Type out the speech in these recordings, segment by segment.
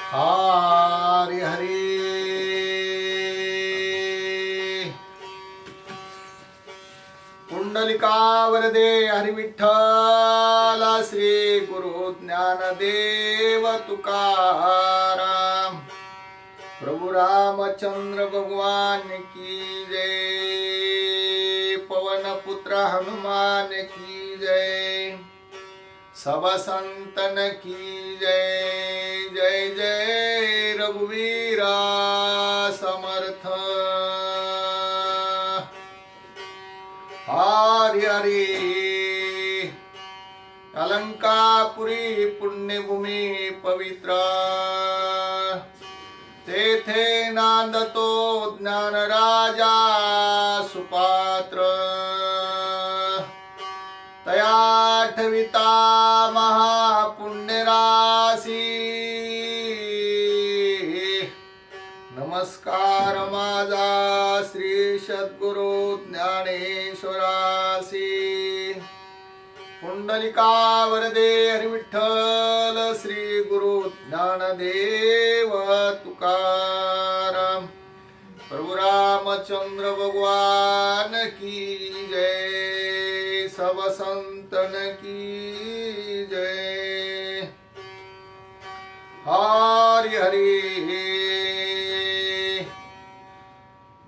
हरी हरी पुंडलिका वरदे हरी विठ्ठल श्री गुरु ज्ञानदेव तुकाराम प्रभु रामचंद्र भगवान की जय पवन पुत्र हनुमान की जय सब संतन की जय जय जय रघुवीरा समर्थ हरि हरि अलंकापुरी पुण्यभूमी पवित्र तेथे नांदतो ज्ञान राजा सुपात्र तया ठविता महापुण्यराशी नमस्कार माझा श्री सद्गुरु ज्ञानेश्वरासी पुंडलिका वरदे हरी विठ्ठल श्री गुरु ज्ञानदेव तुकाराम प्रभु रामचंद्र भगवान की जय सब संतन की जय हरि हरि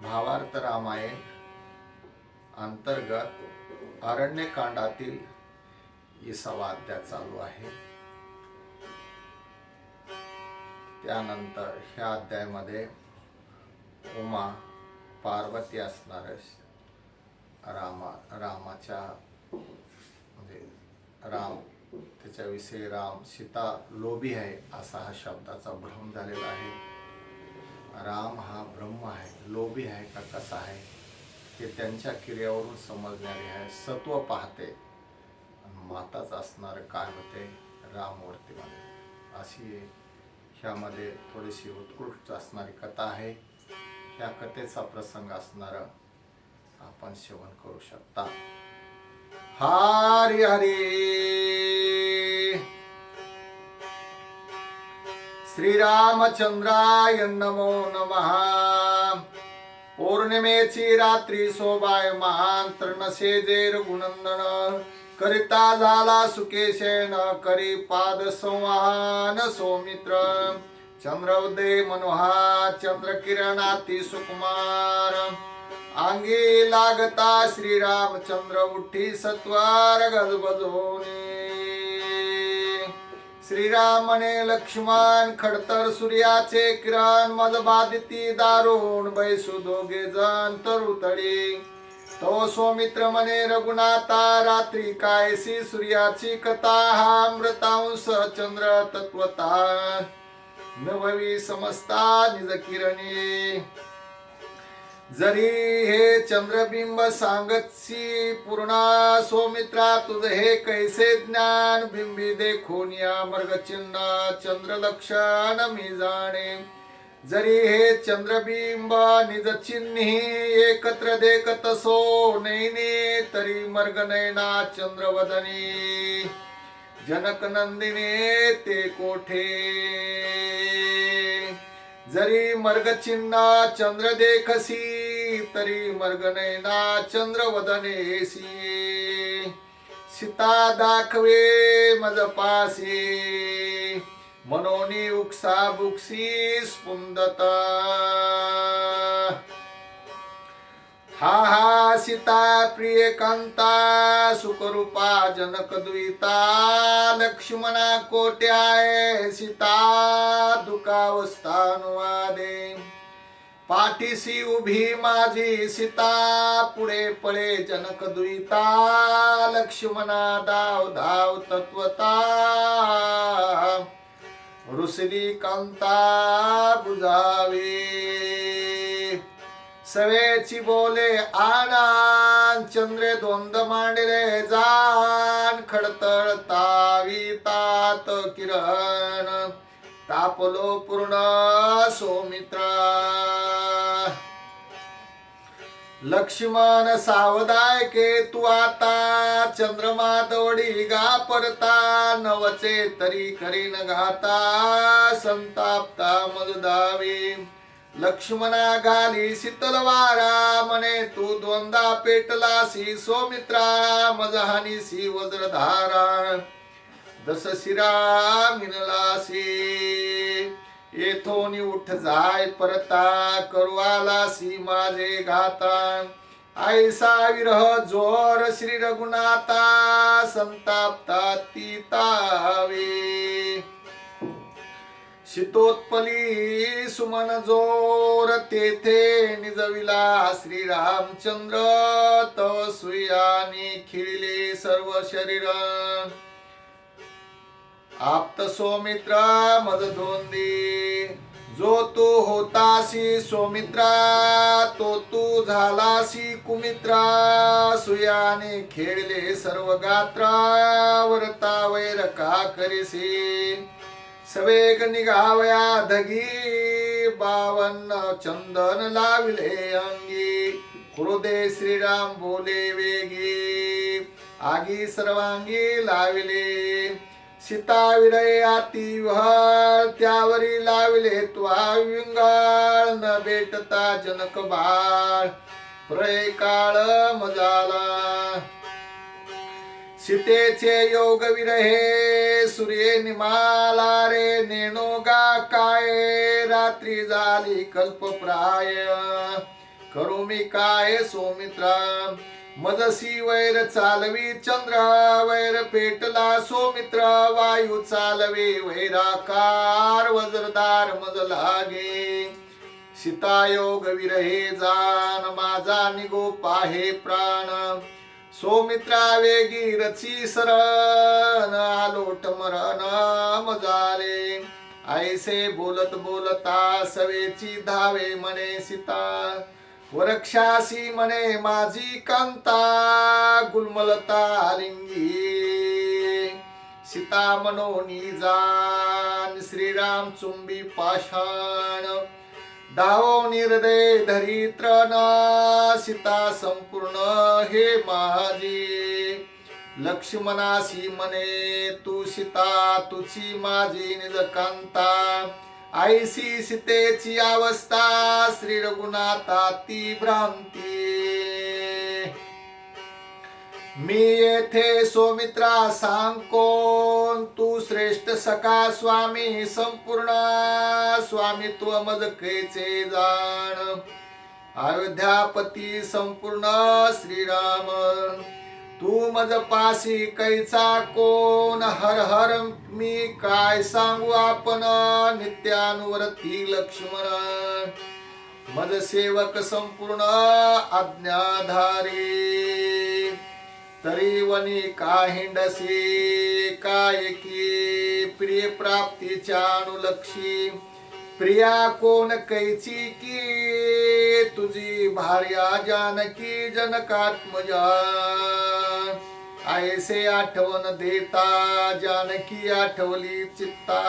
भावार्थ रामायण अंतर्गत अरण्यकांडातील 20वा अध्याय चालू आहे। त्यानंतर ह्या अध्यायामध्ये उमा पार्वती असणार रामाच्या म्हणजे राम त्याच्याविषयी राम सीता लोभी आहे असा हा शब्दाचा भ्रम झालेला आहे। राम हा ब्रह्म आहे, लोभी आहे का कसा आहे ते त्यांच्या क्रियावरून समजणारे आहे। सत्व पाहते माताच असणार काय होते रामवरती मध्ये अशी ह्यामध्ये थोडीशी उत्कृष्ट असणारी कथा आहे। ह्या कथेचा प्रसंग असणार आपण श्रवण करू शकता। हरी हरी श्रीरामचंद्राय नमो नमः। पौर्णिमेची रात्री शोभायमान तृणसे जे रघुनंदन करिता झाला सुकेशेन करी पाद संवाहन सौमित्र चंद्रोदय मनोहा चंद्र किरणाती सुकुमार अंगी लागता श्रीरामचंद्र उठी सत्वार गजबजोनी श्रीरामने लक्ष्मण खडतर सूर्याचे किरण मद बाधिती दारुण बैसू दोघे जण तरुतडी तो सौमित्र मने रघुनाथा रात्री कायसी सूर्याची कथा हा अमृतांश चंद्र तत्वता नभवी समस्ता निज किरणी जरी हे चंद्रबिंब सांगतसी पूर्णा सौमित्रा तुझ हे कैसे ज्ञान बिंबी देखोनिया मर्ग चिन्ह चंद्र लक्षण मी जाणे जरी हे चंद्रबिंब निज चिन्ही एकत्र देखत सो नैने तरी मर्ग नैना चंद्रवदनी जनक नंदिने ते कोठे जरी मर्ग चिन्ह चंद्र देखसी तरी मर्ग नैना चंद्र वदनेसी सीता दाखवे मज पासी मनोनी उक्सा बुक्सी स्पुंदता हा हा सीता प्रिय कांता सुखरूपा जनक द्विता लक्ष्मणा कोट्याय सीता दुःखावस्थानुवादे पाठीसी उभी माझी सीता पुढे पळे जनक द्विता लक्ष्मणा धाव धाव तत्वता रुसली कांता बुजावे सवेची बोले आनंद चंद्रे द्वंद मांडले जान खडतळ तावितात किरण तापलो पूर्ण सौमित्र लक्ष्मण सावधाय के तू आता, चंद्रमा दौडी गा परता, नवचे तरी करीन घाता, संतापता मज दावी. लक्ष्मणा घाली शीतल वारा, म्हणे तू द्वंदा पेटलासी, सौमित्रा मज हानीसी वज्रधारा, दस शिरा मिनलासी. येथोनी उठ जाय परता, करुवालासी माझे घाता, ऐसा विरह जोर श्री रघुनाथा, संतापता तीतावे. शीतोत्पली सुमन जोर, तेथे निजविला श्रीरामचंद्र, तव सुयानी खिळले सर्व शरीर. आप्त सौमित्रा मज धोंदी, जो तू होतासी सौमित्रा, तो तू झालासी कुमित्रा, सुयाने खेळले सर्व गात्रा, वरता वैर का करीसी. सवेग निघावया धगी, 52 चंदन लाविले अंगी, क्रोधे श्रीराम बोले वेगी, आगी सर्वांगी लाविले. सीता विरय आती वहाळ, त्यावरी लाविले त्वा विंगाळ, न भेटता जनक बाळ, प्रय काळ मजाला. सीतेचे योग विरहे, सूर्ये निमाला रे, नेणोगा काय, रात्री झाली कल्पप्राय, करू मी काय सौमित्रा. मजसी वैर चालवी चंद्र, वैर पेटला सौमित्र, वायू चालवे वैराकार, वज्रदार मज लागे. सीतायोग विरहे जान, माझा निगो पाहे प्राण, सौमित्रा वेगी रची सरण, आलोट मरण मजाले. ऐसे बोलत बोलता, सवेची धावे म्हणे सीता, वरक्षासी म्हणे माझी कांता, गुलमलता लिंगी. सीता मनोनी जान, श्रीराम चुंबी पाषाण, धावो निर्दय धरी तृण, सीता संपूर्ण हे माझी. लक्ष्मणासी म्हणे तू सीता, तुझी माझी निज कांता, ऐसी सीतेची अवस्था, श्री रघुनाथा ती भ्रांती. मी येथे सौमित्रा सांग कोण, तू श्रेष्ठ सखा स्वामी संपूर्ण, स्वामित्व मज कैचे जाण, अयोध्यापती संपूर्ण श्रीराम. तू मज पासी कैचा कोण, हर हर मी काय सांगू आपण, नित्यानुवर्ती लक्ष्मण. मज सेवक संपूर्ण आज्ञाधारी, तरी वनी का हिंडसी, काय की प्रिय प्राप्तीच्या अनुलक्षी. प्रिया कोण कैची की, तुझी भार्या जानकी जनकात्मजा. ऐसे आठवण देता, जानकी आठवली चित्ता,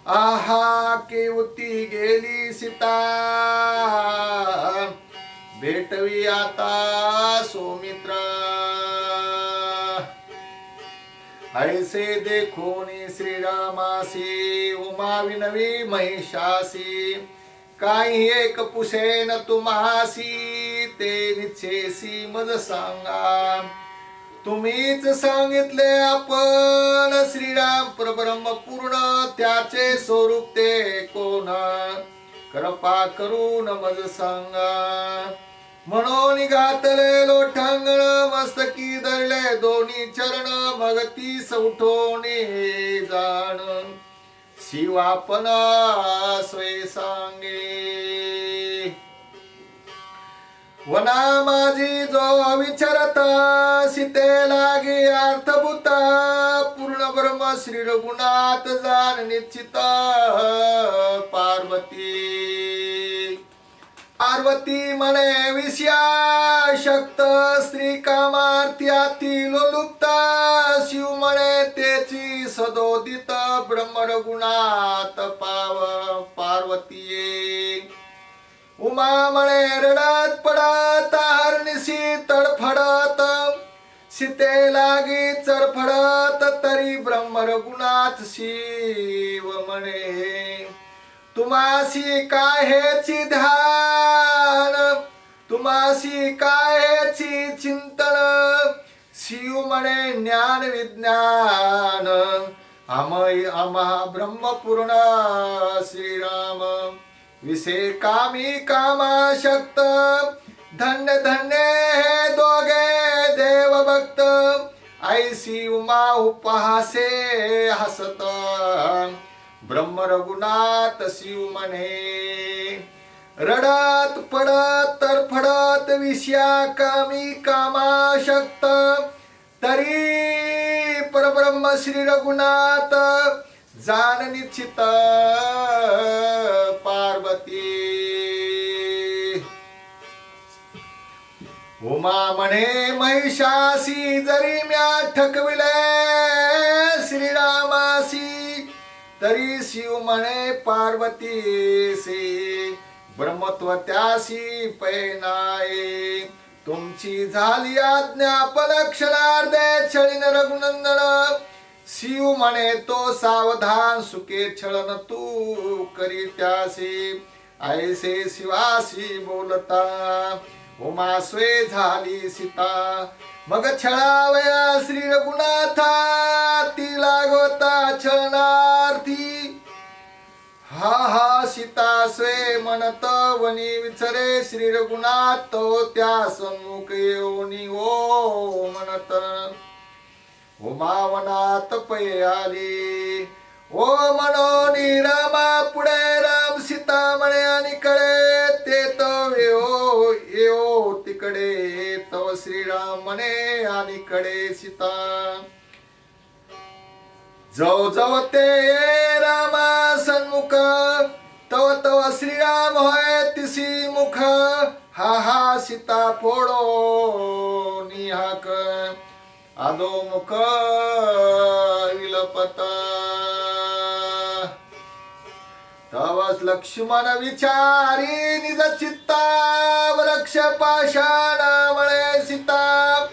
आहा केवती गेली सीता, भेटवी आता सौमित्रा. ऐसे देखोनी श्रीरामासी, उमा विनवी महिषासी, काही एक पुसेन तुम्हासी, ते निच्छेसी मज सांगा. तुम्हीच सांगितले आपण, श्रीराम परब्रह्म पूर्ण, त्याचे स्वरूप ते कोण, कृपा करून मज सांगा. म्हणून घातले लोटांगण, मस्तकी धरले दोन्ही चरण, मग ती सौठोने जाण, शिवापन स्वय सांगे. वना माझी जो विचारत, सीते लागे अर्थभूत, पूर्ण ब्रह्म श्री रघुनाथ जाण निश्चित. पार्वती म्हणे विषया शक्त, स्त्री कामार्थ्यातील लुप्त, शिव म्हणे तेची सदोदित, ब्रह्म रघुनाथ पार्वतीये. उमा म्हणे रडत पडत, ते लागे चरफडत तरी ब्रह्म रघुनाथ शिव म्हणे तुम्हासी काहेची ध्यान तुम्हासी काहेची चिंतन शिव म्हणे ज्ञान विज्ञान आम्हा ब्रह्मपूर्ण श्रीराम विषय कामी कामाशक्त धन्य धन्य हे दोघे देव भक्त ऐसी उमा उपहासे हसत ब्रह्म रघुनाथ शिव म्हणे रडत पडत तरफडत विषया कामी कामाशक्त तरी परब्रह्म श्री रघुनाथ जान निश्चित पार्वती उमा म्हणे महिषासी जरी म्या ठकविले श्रीरामासी तरी शिव म्हणे पार्वतीसी ब्रह्मत्व त्यासी पैनाये तुमची झाली आज्ञा पलक्षणार्धे छळीन रघुनंदन शिव म्हणे तो सावधान सुखे छळन तू करी त्यासी ऐसे शिवासी बोलता उमा स्वे झाली सीता मग छळावया श्री रघुनाथा ती लागवता छळनार्थी हा हा सीता स्वे म्हणत वनी विचरे श्री रघुनाथ तो त्या सन्मुख येऊनी ओ म्हणत उमावनात पै आली ओ म्हणोनी रामा पुढे राम सीता म्हणे आणि कळे ते तो येओ तिकडे तव श्रीराम म्हणे आणि कडे सीता जव जव ते रामा सन्मुख तव तव श्रीराम होय तिसी मुख हा हा सीता फोडो निहाक आदो मुख विलपत तवस लक्ष्मण विचारी निज चित्ता वृक्ष पाषाण मळे सीता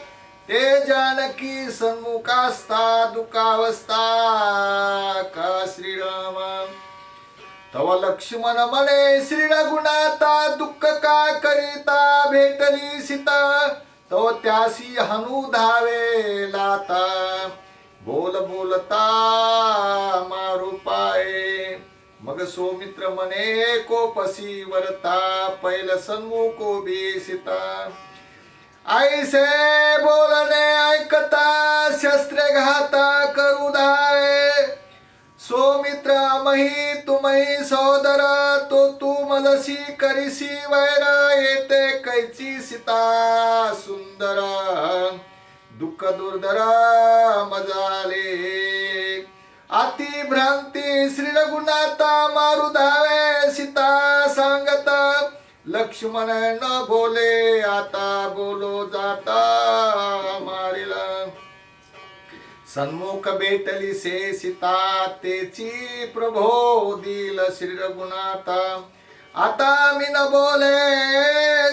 ते जानकी सन्मुखास्ता दुःखावस्था का श्रीराम तव लक्ष्मण म्हणे श्री रघुनाथा दुःख का करिता भेटली सीता तो त्यासी हनु धावे लाता बोल बोलता मारू पाये मग सौमित्र म्हणे कोपसी वरता पैल सन्मुखो बेसिता ऐसे बोलणे ऐकता शस्त्र घाता करू धावे सौमित्र मही तुम्ही सोदर तो तू मजसी करिसी वैर येते कैची सीता सुंदर दुःख दुर्धर मजाले अति भ्रांती श्री रघुनाथा मारू धावे सीता सांगत लक्ष्मण न बोले आता बोलो जाता मारिला सन्मुख भेटली से सीता तेची प्रभो दिल श्री रघुनाथा आता मी न बोले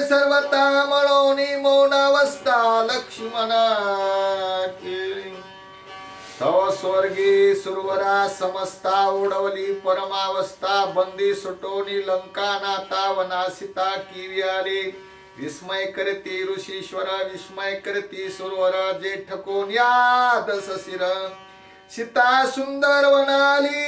सर्वता म्हणोनी मौनावस्था लक्ष्मण केली तव स्वर्गी सुरवरा समस्ता उडवली परमावस्था बंदी सुटोनी लंका नाता वनासिता किवी आली विस्मय करती ऋषीश्वर विस्मय करती सुरवर जे ठकोन याद ससिर सीता सुंदर वनाली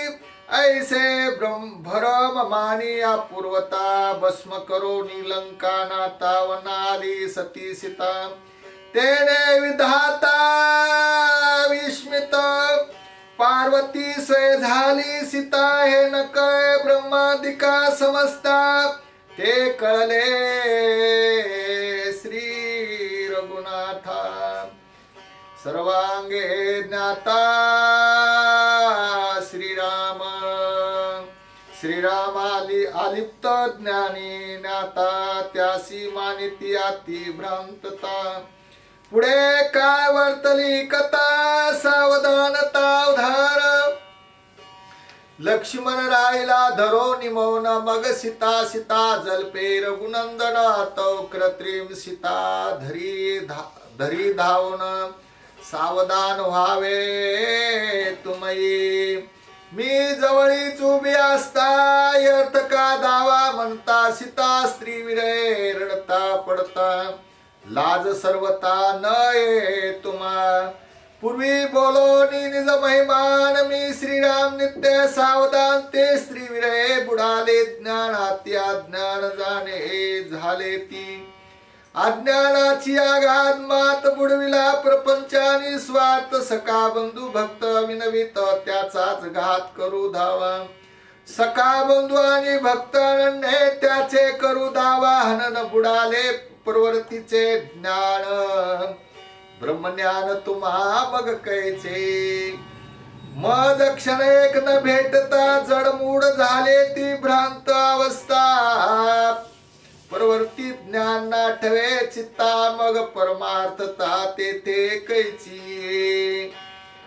ऐसे भरम मानी अपूर्वता भस्म करो नीलंका नाता वनाली सती सीता तेने विधाता विस्मित पार्वती स्वय झाली सीता हे न कळे ब्रह्मादिका समजता ते कळले श्री रघुनाथा सर्वांगे ज्ञाता श्रीराम श्रीरामाली आलिप्त ज्ञानी ज्ञाता त्यासी मानिती अति भ्रांतता पुढे काय वर्तली कथा सावधानता उधार लक्ष्मण राहिला धरो निमौन मग सीता सीता जलपे रघुनंदन तव कृत्रिम सीता धरी धावून सावधान व्हावे तुम्ही. मी जवळीच उभी असता व्यर्थ का दावा म्हणता. सीता स्त्री विरहे रडता पडता. लाज सर्वता न ये तुम्हा. पूर्वी बोलोनी निज महिमान. मी श्रीराम नित्य सावधान. ते स्त्री विरहे बुडाले ज्ञान हाती. अज्ञान जाणे झाले ती. अज्ञानाची आघात मात बुडविला प्रपंचानी स्वार्थ. सखा बंधू भक्त विनवित त्याचाच घात करू धावा. सखा बंधू आणि भक्त अनन्य त्याचे करू धावा. हनन बुडाले प्रवृत्तीचे ज्ञान. ब्रह्मज्ञान तुम्हा मग कैचे. मज क्षण एक न भेटता जडमूड झाले ती भ्रांत अवस्था. प्रवृत्ती ज्ञान नाठवे चित्ता. मग परमार्थता तेथे कैची.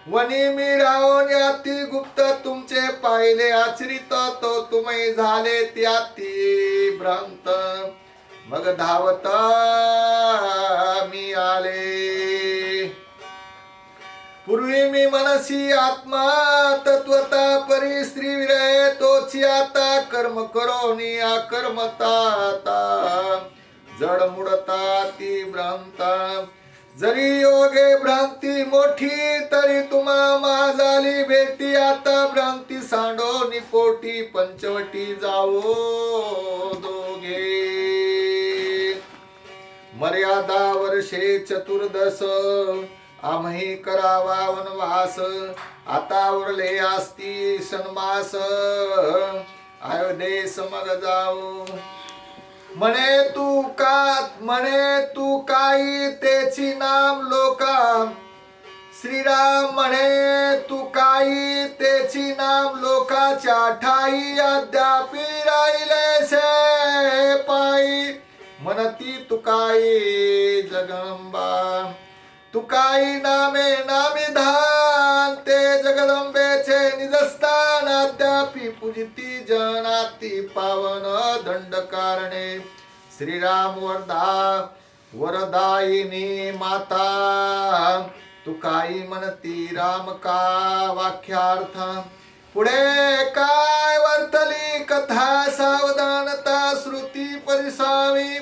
वनी मी राहून अति गुप्त तुमचे पाहिले आचरित. तो तुम्ही झाले त्याती भ्रांत. मग धावत मी आले. पूर्वी मी मनसी आत्मा तत्वता परी. स्त्री विरहे तोची आता. कर्म करोनी अकर्मता जड मुडता ती भ्रांता. जरी योगे भ्रांती मोठी तरी तुम्हा माझाली भेटी. आता भ्रांती सांडो निपोटी. पंचवटी जावो दोघे. मर्यादा वर्षे चतुर्दश आम्ही करावा वनवास. आता उरले असती सन्मास. अयोध्येस मग जाऊ. म्हणे तू काही तेची नाम लोका. श्रीराम म्हणे तू काही तेची नाम लोकाच्या ठाई. अद्यापि राहिलेसे पायी. म्हणती तुकाई जगदंबा. तुकाई नामे नामिधान. ते जगदंबेचे निजस्थान. अद्यापि पूजिती जनाती पावन दंड कारणे. श्रीराम वरदायिनी माता. तुकाई म्हणती राम का वाक्यार्थ. पुढे काय वर्तली कथा. सावधानता श्रुती परिसावी.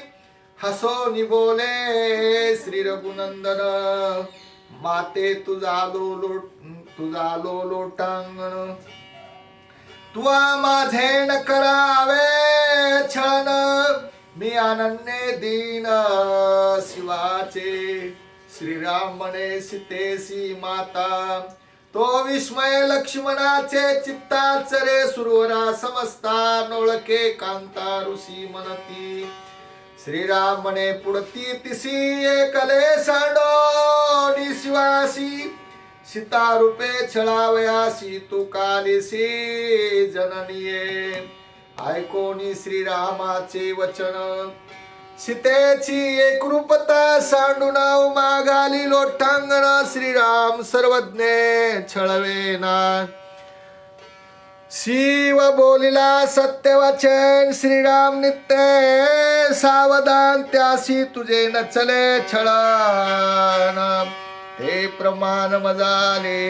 हसो निबोले श्री रघुनंदन. माते तुझा लोटांगण. तुवा माझे न करावे छळन. मी अनन्य दीन शिवाचे. श्रीराम म्हणे सीतेसी माता. तो विस्मय लक्ष्मणाचे चित्ताच रे. सुरवरा समजता नोळके कांता ऋषी म्हणती. श्रीराम म्हणे पुढती तिसी एकले सांडो निशिवासी. सीता रूपे छळावयासी तू कालिसी जननीये. ऐकोनी श्रीरामाचे वचन. सीतेची एकरूपता सांडून मागाली लोटांगण. श्रीराम सर्वज्ञ छळवेना. शिव बोलिला सत्यवचन. श्रीराम नित्य सावधान. त्यासी तुझे नचले छळन. ते प्रमाण मजाले.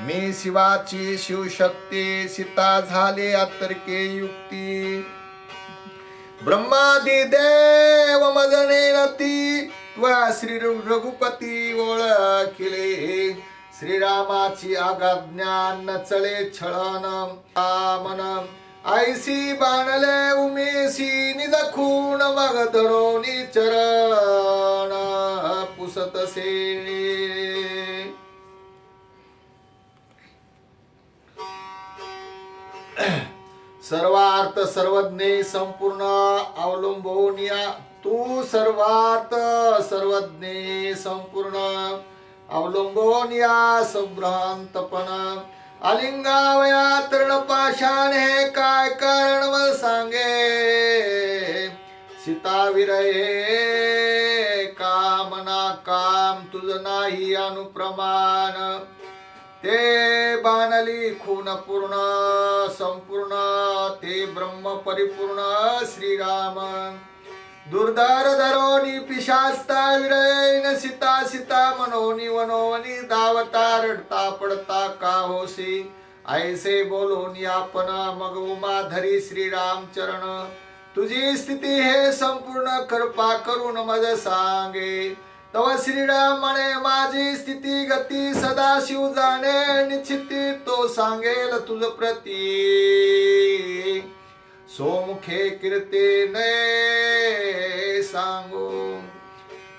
मी शिवाची शिवशक्ती. सीता झाले अतर्के युक्ती. ब्रह्मादी देव मजने नती. त्वा श्री रघुपती ओळखिले. श्रीरामाची आज्ञा नचले छळन. आमन ऐसी बाणले उमेशी. निज खून मग धरोनी चरण पुसतसे. सर्वार्थ सर्वज्ञ संपूर्ण अवलंबोनिया. तू सर्वार्थ सर्वज्ञ संपूर्ण अवलंबोनिया. संभ्रांतपण अलिंगावया तृणपाषाण. हे काय कारण व सांगे. सीता विरहे कामना काम. तुझ नाही अनुप्रमाण. ते बाणली खून पूर्ण संपूर्ण. ते ब्रह्म परिपूर्ण श्रीराम. दुर्धर धरोनी पिशास्ता विरयन सीता सीता मनोनी वनोवनी धावता रडता पडता का होसी ऐसे बोलून आपण मग उमा धरी श्रीराम चरण तुझी स्थिती हे संपूर्ण कृपा करून मज सांगे तव श्रीराम म्हणे माझी स्थिती गती सदाशिव जाणे निश्चिती तो सांगेल तुझ प्रती सोमुखे कीर्तीने सांगू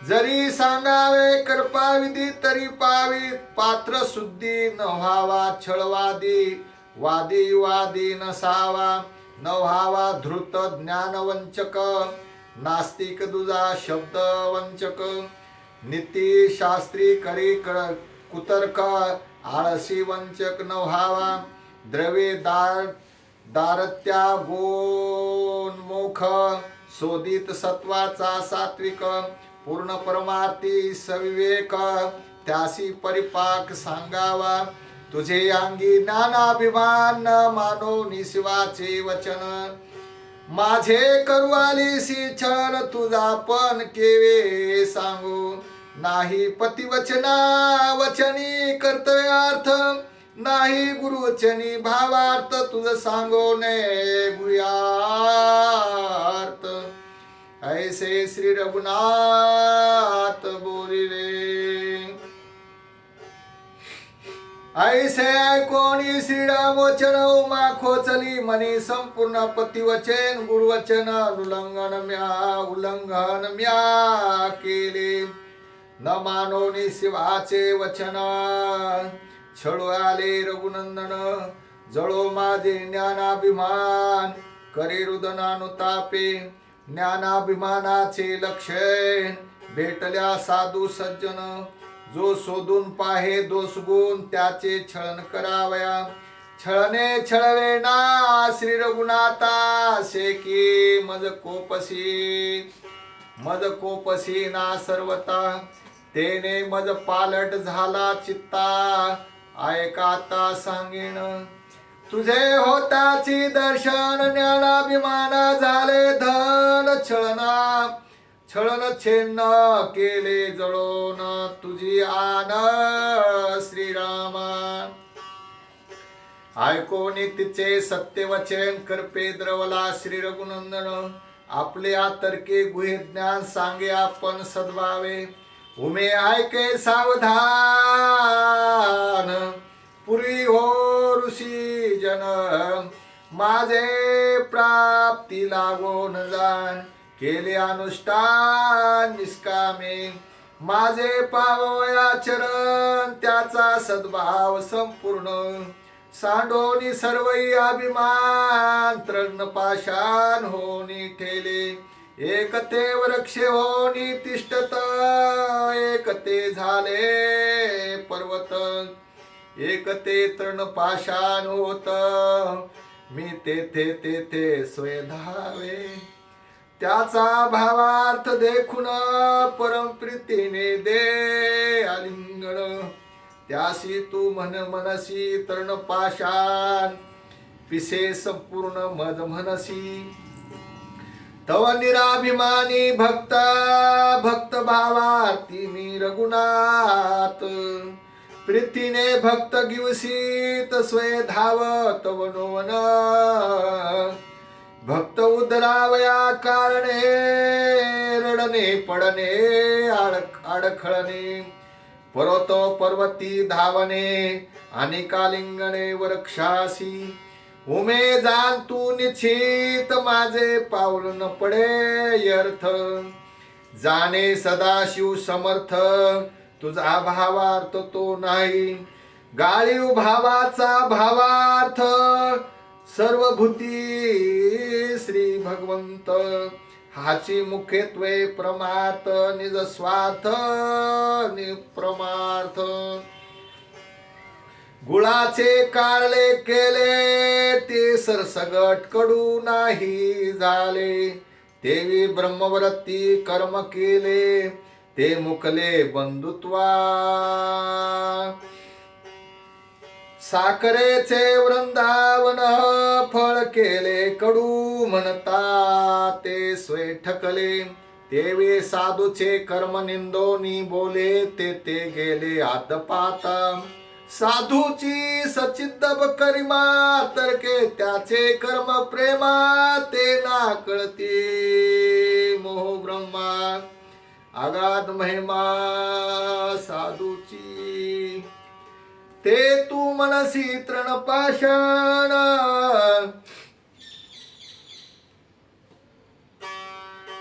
जरी सांगावे कृपा विधी तरी पावी पात्र शुद्धी न व्हावा छळवादी वादी वादी नसावा न व्हावा धृत ज्ञानवंचक नास्तिक दुजा शब्द वंचक नीती शास्त्री करी कुतर्क आळसी वंचक न व्हावा द्रव्ये दारत्या गोन्मुख शोधित सत्वाचा सात्विक पूर्ण परमार्थी सविवेक त्यासी परिपाक सांगावा तुझे अंगी ज्ञानाभिमान न मानो निशिवाचे वचन माझे करुवालीसी छळ तुझा पण केवे सांगू नाही पतिवचना वचनी कर्तव्यार्थ नाही गुरुवचनी भावार्थ तुझ सांगोने गुह्यार्थ ऐसे श्री रघुनाथ बोलिले ऐसे ऐकोनी श्रीराम वचन उमा खोचली मनी संपूर्ण पतिवचन गुरुवचन उल्लंघन म्या केले न मानोनी शिवाचे वचन छळू आले रघुनंदन जळो माझे ज्ञानाभिमान करे रुदनानुतापे ज्ञानाभिमानाचे लक्षण भेटल्या साधू सज्जन जो शोधून पाहे दोष गुण त्याचे छळन करावया छळणे छळवे ना श्री रघुनाथा शेकी मज कोपसी ना सर्वता तेने मज पालट झाला चित्ता ऐकाता सांगेन तुझे होताची दर्शन ज्ञानाभिमाना झाले धन छळन छेन्न केले जळोन तुझी आन श्रीरामा ऐकोनी तिचे सत्यवचन करपे द्रवला श्री रघुनंदन आपले आतर्के गुहे ज्ञान सांगे आपण सद्भावे उमे ऐके सावधान पूर्वी हो ऋषी जन माझे प्राप्ती लागोन जाण केले अनुष्ठान निष्कामे माझे पावया चरण त्याचा सद्भाव संपूर्ण सांडोनी सर्वई अभिमान तृण पाषाण होनी ठेले एकते वृक्षे होनी तिष्ठत एकते झाले पर्वत एकते तृण पाषाण होत मी तेथे स्वय धावे त्याचा भावार्थ देखून परम प्रीतीने दे आलिंगन त्यासी तू मनसी तृण पाषाण पिसे संपूर्ण मज मनसी तव निराभिमानी भक्त भावार्थी मी रघुनाथ प्रीतीने भक्त गिवसीत स्वय धावत वनोवन भक्त उदरावया कारणे रडणे पडणे अडखळणे पर्वती धावणे आणि कालिंगणे वृक्षासी उमे जाण तू निश्चित माझे पाऊल न पडे अर्थ जाणे सदाशिव समर्थ तुझा भावार्थ तो नाही गाळीव भावाचा भावार्थ सर्वभूती श्री भगवंत हाची मुख्यत्वे प्रमार्थ निज स्वार्थ निप्रमार्थ गुळाचे कारले केले ते सरसगट कडू नाही झाले देवी ब्रह्मवरती कर्म केले ते मुकले बंधुत्वा साखरेचे वृंदावन फळ केले कडू म्हणता ते स्वय ठकले, तेवे साधूचे कर्म निंदोनी बोले, ते गेले आदपाता. साधूची सचिद्दब करिमा, तर्के त्याचे कर्म प्रेमा, ते ना कळती मोह ब्रह्मा. आगाध महिमा साधूची, ते तू मनसी तृण पाषाण.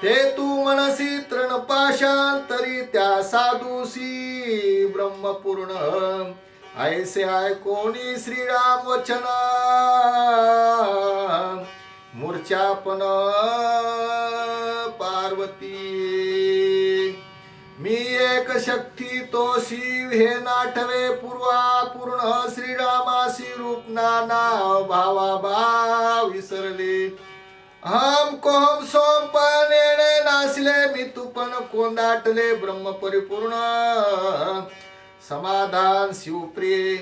ते तू मनसी तृण पाषाण, तरी त्या साधूसी ब्रह्मपूर्ण. ऐसे ऐकोनी श्रीराम वचन, मूर्छापन पार्वती. मी एक शक्ती तो शिव, हे नाठवे पूर्वा पूर्ण. श्रीरामासी रूप नाना, भावा भाव विसरले. हम कोहम सोम पानेने नासले, मी तुपन कोंदाटले. ब्रह्म परिपूर्ण समाधान शिवप्रिय,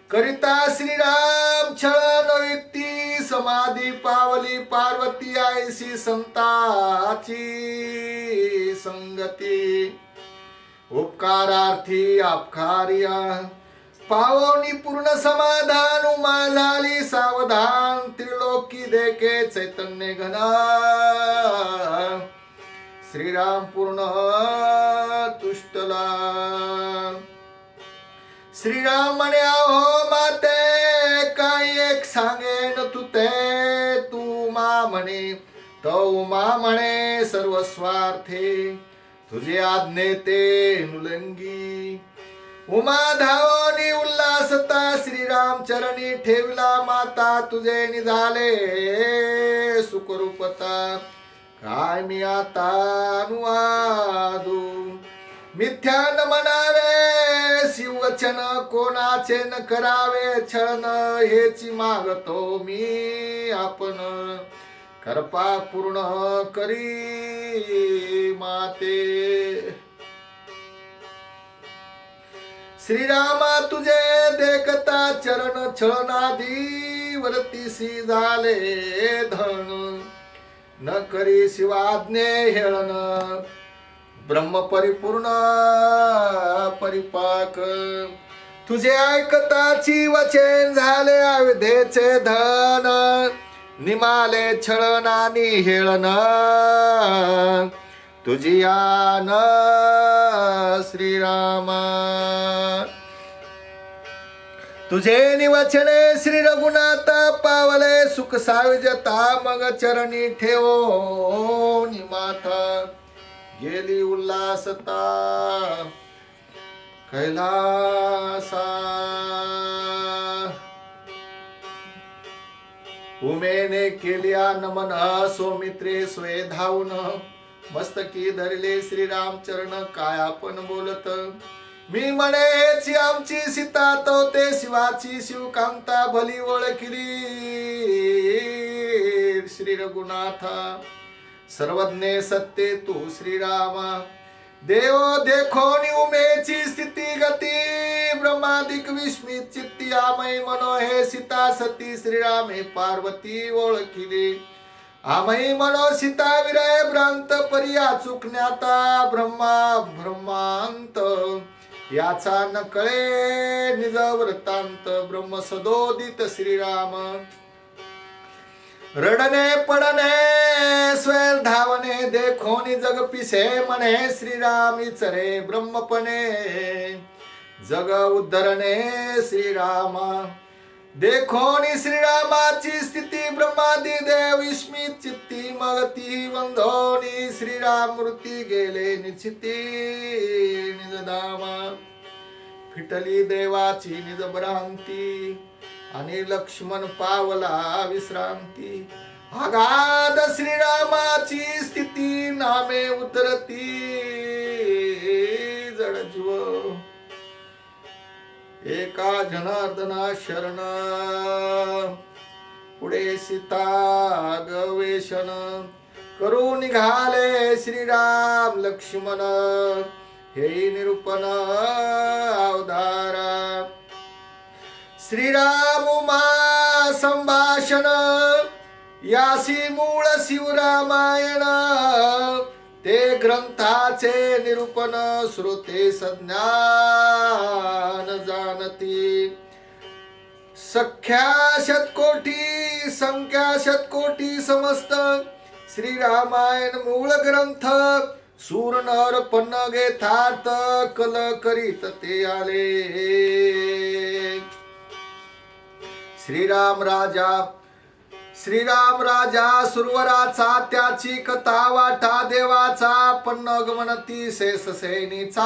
करिता श्रीराम छळन युक्ती. समाधी पावली पार्वती, ऐसी संताची संगती. उपकारार्थी अपकार्य, पावनी पूर्ण समाधान. उमा झाली सावधान, त्रिलोकी देखे चैतन्य घना. श्रीराम पूर्ण तुष्टला. श्रीराम म्हणे अहो माते, काही एक सांगेन तुते. तू मा म्हणे तो उमा म्हणे, सर्व स्वार्थे तुझे आज्ञे ते नुलंगी. उमा धावनी उल्हासता, श्रीराम चरणी ठेवला माता. तुझे निझाले सुखरूपता, काय मी आता अनुवादू. मिथ्या न म्हणावे शिववचन, कोणाचे न करावे छळन. हेची मागतो मी आपण, कृपा पूर्ण करी माते. श्रीरामा तुझे देखता, चरण छळनादी वरतीसी झाले धन. न करी शिवाज्ञे हेळन, ब्रह्म परिपूर्ण परिपाक. तुझे ऐकताची वचन झाले अविधेचे धन. निमाले छळनानी हेळन, तुझी आन श्रीरामा. तुझे निवचने श्री रघुनाथ, पावले सुख साविजता. मग चरणी ठेवो निमाता, गेली उल्हासता कैलासा. उमेने केल्या नमन, सौमित्रे स्वय धावून. मस्तकी धरले श्रीराम चरण, काय आपण बोलत. मी म्हणे हेची आमची सीता, तो ते शिवाची शिवकांता. भली ओळखली श्री रघुनाथा, सर्वज्ञ सत्य तू श्रीरामा. देव देखोनी उमेची स्थिती गती, ब्रह्मादिक विस्मित चित्ती. आमय मनो हे सीता सती, श्रीरामे पार्वती ओळखिली. आमय मनो सीता विरय भ्रांत, परिया चुकण्याता ब्रह्मा ब्रह्मांत. याचा न कळे निज वृत्तांत, ब्रह्म सदोदित श्रीराम. रडणे पडणे स्वैर धावणे, देखोनी जग पिसे म्हणे. श्रीराम इचरे ब्रह्मपणे, जग उद्धरणे श्रीरामा. देखोनी श्रीरामाची स्थिती, ब्रह्मादी देव विस्मित चित्ती. मग ती बंधोनी श्रीराम मूर्ती गेले निश्चिती निजधामा. फिटली देवाची निज भ्रांती, आणि लक्ष्मण पावला विश्रांती. आगाध श्रीरामाची स्थिती, नामे उतरती जड जीव. एका जनार्दना शरण, पुढे सीता गवेषण. करू निघाले श्रीराम लक्ष्मण, हे निरूपण अवधारा. श्रीराम उमा संभाषण, यासी मूळ शिवरामायण ते ग्रंथाचे निरूपण श्रोते सज्ञान जाणती सख्या शतकोटी संख्या शतकोटी समस्त श्रीरामायण मूळ ग्रंथ सूर नर पन्नगे थार्थ कल करीत ते आले श्रीराम राजा सुरवराचा त्याची कथा वाटा देवाचा पन्नग म्हणती शेष सैनीचा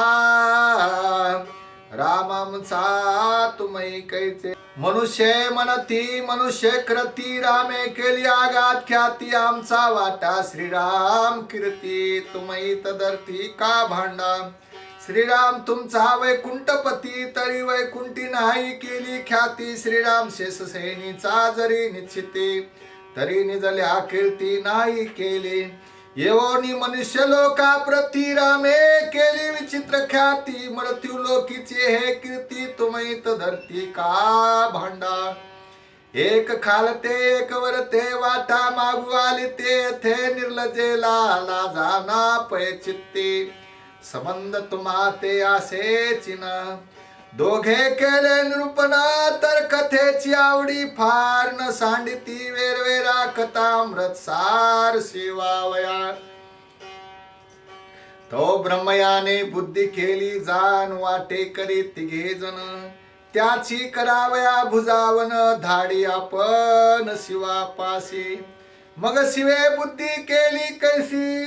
रामांचा तुम्ही कैचे मनुष्य म्हणती मनुष्य कृती रामे केली आगात ख्याती आमचा वाटा श्रीराम कीर्ती तुम्ही तदर्थी का भांडा श्रीराम तुमचा वैकुंठपती तरी वैकुंठी नाही केली ख्याती श्रीराम शेष सैनीचा जरी निश्चिती तरी निजल्या कीर्ती नाही केली येवोनी मनुष्य लोका प्रती रामे केली विचित्र ख्याती मृत्यू लोकीची हे कीर्ती तुम्ही धरती का भांडा एक खालते एक वरते वाटा मागू आली ते थे निर्लजेला लाजाना पै चित्ती संबंध तुम्हा ते असे चिन्ह दोघे केले निरूपण तर कथेची आवडी फार न सांडिती वेरवेरा कथामृत सार शिवावया तो ब्रह्मयाने बुद्धी केली जाण वाटे करी तिघे जण त्याची करावया भुजावन धाडी आपण शिवापाशी मग शिवे बुद्धी केली कैसी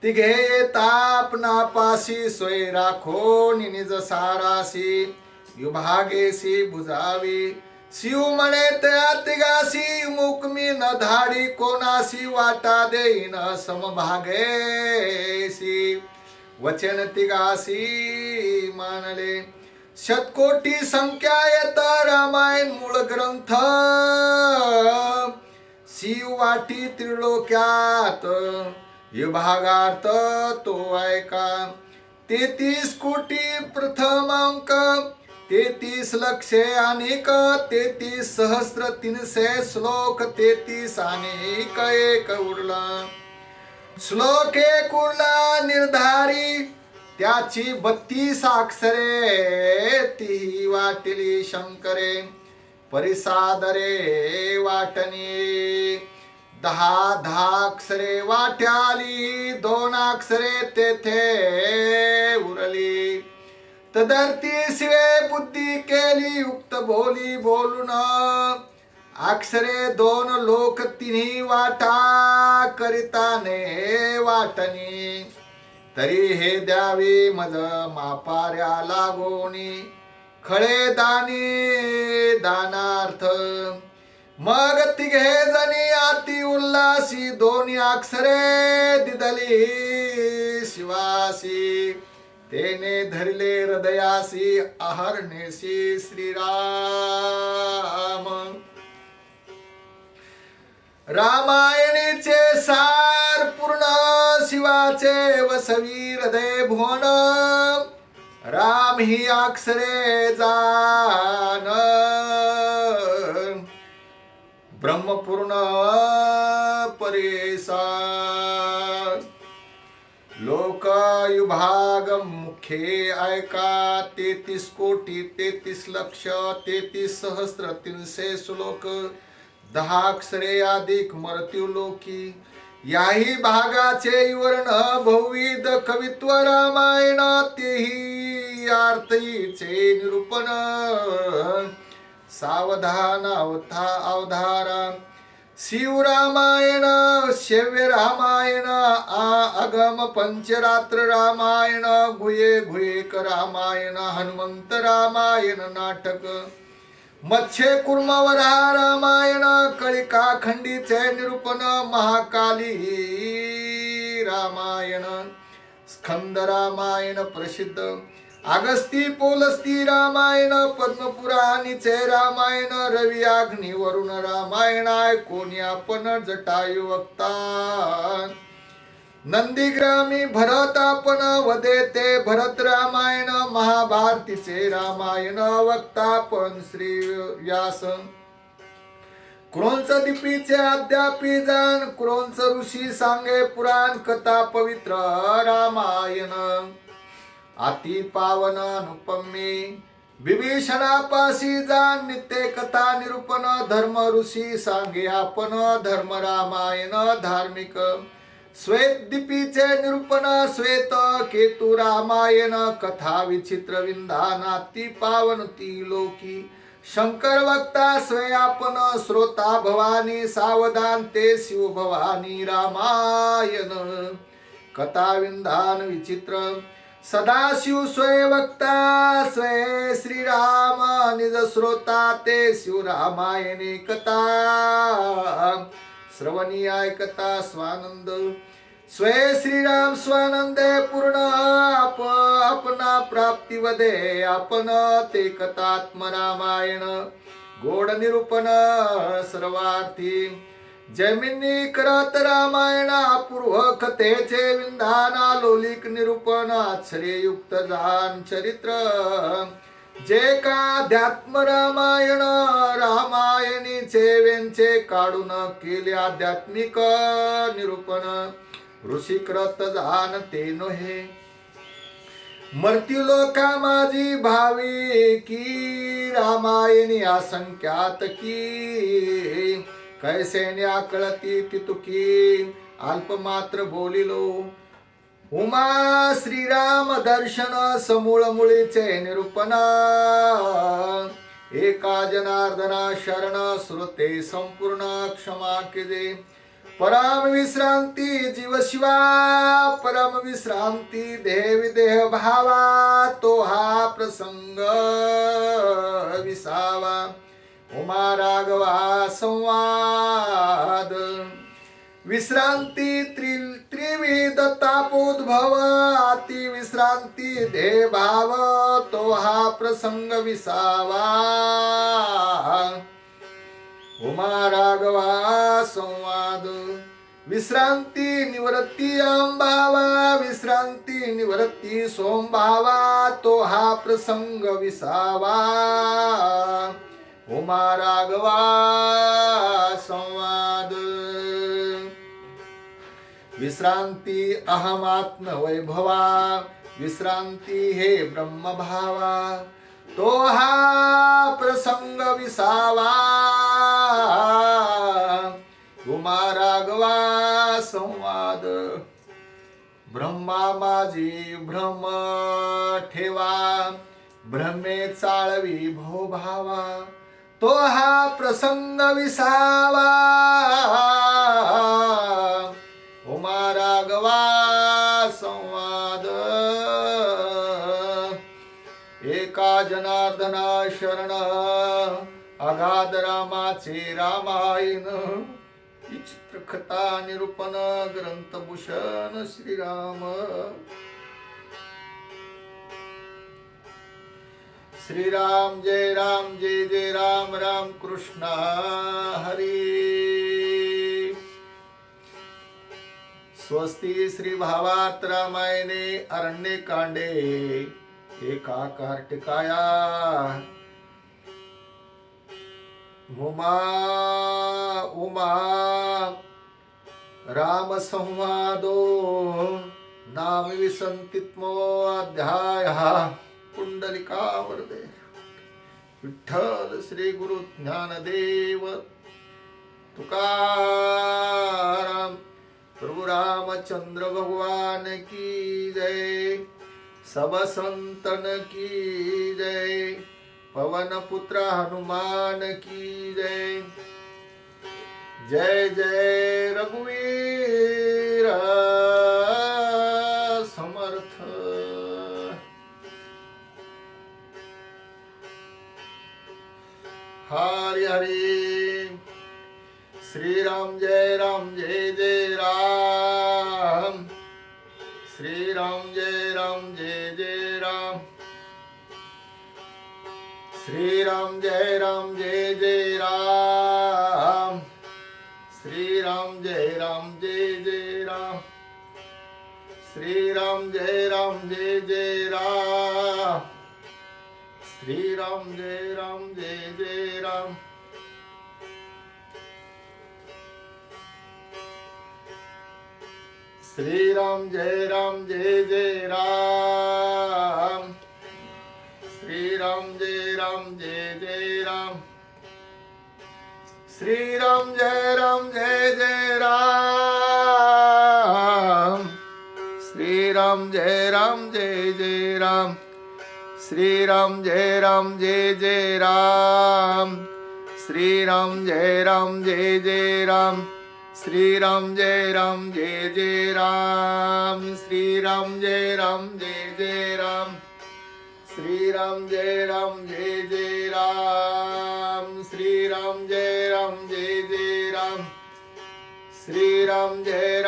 तिघे ताप नापासी सोय राखो निज सारासी विभागेसी बुजावी शिव म्हणे त्या तिघासी मुकमी न धाडी कोणासी वाटा देईन समभागेसी वचन तिघासी मानले शतकोटी संख्या येत रामायण मूळ ग्रंथ शिव वाटी त्रिलोक्यात विभागार्थ तो ऐका 33 कोटी प्रथमांक 33 लक्षे अनेक 33 सहस्र 300 श्लोक 33 अनेक एक उरला श्लोक एक उरला निर्धारी त्याची 32 अक्षरे ती वाटली शंकरे परिसादरे वाटणी 10 अक्षरे वाट्याली 2 अक्षरे तेथे उरली तदर्थी शिवे बुद्धी केली युक्त बोली बोलून अक्षरे 2 लोक 3 वाटा करिताने वाटणी तरी हे द्यावी मज मापाऱ्या लागोनी खळे दानी दानार्थ मग तिघे जणी आती उल्लासी 2 अक्षरे दिदली शिवासी तेने धरले हृदयासी अहर्णेसी श्रीराम रामायणीचे सार पूर्ण शिवाचे वसवी हृदय भुवन राम ही अक्षरे जान ब्रह्मपूर्ण परेसा लोक विभाग मुखे ऐका 33 कोटी 33 लक्ष 33 सहस्र 300 श्लोक 10 अक्षरे अधिक मृत्यू लोकी याही भागाचे विवरण बहुविध कवित्व रामायण तेही अर्थीचे निरूपण सावधान अवधारा शिव रामायण शव्य रामायण अगम पंचरात्र रामायण गुये गुयेक रामायण हनुमंत रामायण नाटक मत्स्य कुर्मवरा रामायण कलिका खंडीचे निरूपण महाकाली रामायण स्कंद रामायण प्रसिद्ध अगस्ती पोलस्ती रामायण पद्मपुराणीचे रामायण रवी अग्नी वरुण रामायण ऐकून आपण जटायु वक्ता नंदीग्रामी भरत आपण वदेते भरत रामायण महाभारतीचे रामायण वक्ता पण श्री व्यास क्रोंच दीपीचे अद्यापी जाण, क्रोंच ऋषी सांगे पुराण कथा पवित्र रामायण. अति पावन अनुपमे विभीषणापाशी जाण, नित्य कथा निरूपण धर्म ऋषी सांगे आपण. धर्म रामायण धार्मिक श्वेत दीपीचे निरूपण श्वेत केतू रामायण. कथा विचित्र विंधान अति पावन ती लोकी. शंकर वक्ता स्वय आपण, श्रोता भवानी सावधान ते शिव भवानी रामायण. कथा विंधान विचित्र सदाशिव स्वय वक्ता स्वय श्रीराम. निज श्रोता ते शिव रामायणे कथा. श्रवणी ऐकता स्वानंद स्वय श्रीराम स्वानंदे पूर्ण. आपणा प्राप्ती वदे आपण ते कथात्म रामायण. गोड निरूपण सर्वार्थी जैमिनी करत रामायण. अपूर्व कथेचे विंधान लोलिक निरूपण. आश्चर्ययुक्त जाण चरित्र जे का अध्यात्म रामायण. रामायणीचे वेंचे काढून केले आध्यात्मिक निरूपण. ऋषी करत जाण ते नोहे मर्त्यू लोका माझी भावी की. रामायणी असंख्यात की कैसेने आकळती तितुकी. अल्पमात्र बोलिलो उमा श्रीराम दर्शन. समूळ मुळीचे निरूपण एका जनार्दना शरण. श्रोते संपूर्ण क्षमा केजे. परम विश्रांती जीव शिवा परम विश्रांती देह विदेह भावा. तो हा प्रसंग विसावा. उमा राघवा संवाद विश्रांती त्रिविध तापोद्भव. अति विश्रांती देह भाव. तो हा प्रसंग विसावा. उमा राघवा संवाद विश्रांती निवृत्ती अंभावा. विश्रांती निवृत्ती सोमभावा. तो हा प्रसंग विसावा. उमा राघवा संवाद विश्रांती अहमात्म वैभवा. विश्रांती हे ब्रह्मभावा. तो हा प्रसंग विसावा. उमा राघवा संवाद ब्रह्मा माझी भ्रम ठेवा. भ्रमे चाळवी भोभावा. तो हा प्रसंग विसावा. उमा राघवा संवाद एका जनार्दना शरण. अगाध रामाचे रामायण. विचित्र कथा निरूपण ग्रंथभूषण श्रीराम. श्रीराम जय जय राम राम कृष्ण हरी. स्वस्ति श्री भावात रामायणे अरण्य कांडे एका कार्तिकाया. उमा राम संवादो नाम विसंतित्मो अध्याय. पुंडलिका वरदे विठ्ठल श्री गुरु ज्ञानदेव तुकाराम प्रभु रामचंद्र भगवान की जय. सब संतन की जय. पवन पुत्र हनुमान की जय. जय जय रघुवीर समर्थ. हरि हरि. श्रीराम जय जय राम. श्रीराम जय जय राम. श्रीराम जय जय राम. श्रीराम जय जय राम. श्रीराम जय जय राम. श्रीराम जय जय राम. श्रीराम जय जय राम, श्रीराम जय जय राम, श्रीराम जय जय राम, श्रीराम जय जय राम, श्रीराम जय जय राम, श्रीराम जय जय राम, श्रीराम जय जय राम, श्रीराम जय जय राम, श्रीराम जय जय राम, श्रीराम जय जय राम, श्रीराम जय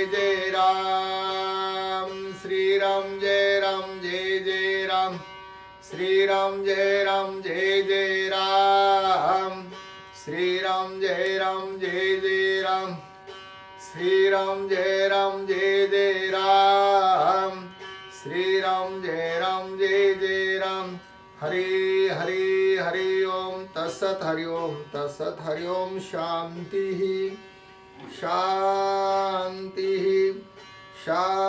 जय राम, श्रीराम जय जय राम, श्रीराम जय जय राम, श्रीराम जय जय राम, श्रीराम जय जय राम, श्रीराम जय जय राम. हरे हरे हरि ओम तत्सत, हरि ओम तत्सत, हरि ओम. शांती शांती शांती.